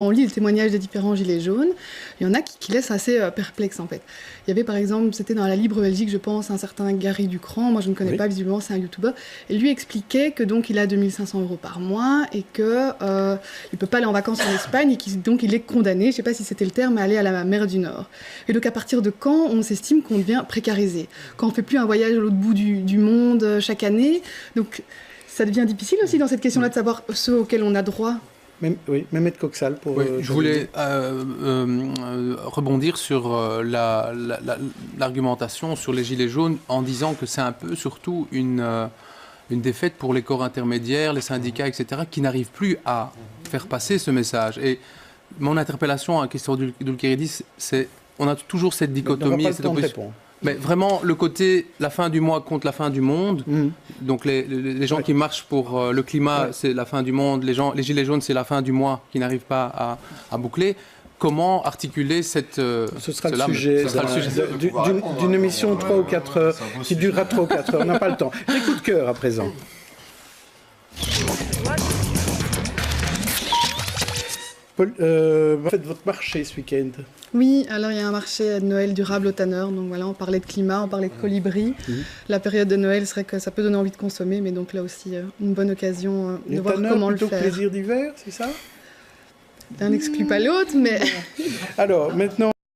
On lit le témoignage des différents gilets jaunes, il y en a qui laissent assez perplexe en fait. Il y avait par exemple, c'était dans la Libre Belgique, je pense, un certain Gary Ducran, moi je ne connais pas, visiblement c'est un youtubeur, et lui expliquait que donc il a 2500 € par mois et que il peut pas aller en vacances en Espagne et donc il est condamné, je ne sais pas si c'était le terme, à aller à la mer du Nord. Et donc à partir de quand on s'estime qu'on devient précarisé? Quand on fait plus un voyage à l'autre bout du monde chaque année, donc ça devient difficile aussi dans cette question-là de savoir ceux auxquels on a droit. Oui, Mehmet Koksal pour... Oui, je voulais rebondir sur l'argumentation sur les Gilets jaunes en disant que c'est un peu surtout une défaite pour les corps intermédiaires, les syndicats, etc., qui n'arrivent plus à faire passer ce message. Et mon interpellation à Christophe Doulkeridis, c'est on a toujours cette dichotomie. Mais vraiment, le côté la fin du mois contre la fin du monde, donc les gens qui marchent pour le climat, c'est la fin du monde, les gilets jaunes, c'est la fin du mois qui n'arrivent pas à boucler. Comment articuler cette... Ce sera le sujet d'une émission 3 ou 4 heures, qui durera 3 ou 4 heures, on n'a pas le temps. Les coups de cœur à présent. Paul, faites votre marché ce week-end. Oui, alors il y a un marché de Noël durable au Tanner, donc voilà, on parlait de climat, on parlait de colibri. La période de Noël serait que ça peut donner envie de consommer, mais donc là aussi, une bonne occasion de voir comment le faire. Plaisir d'hiver, c'est ça? L'un n'exclut pas l'autre, mais... Alors, maintenant...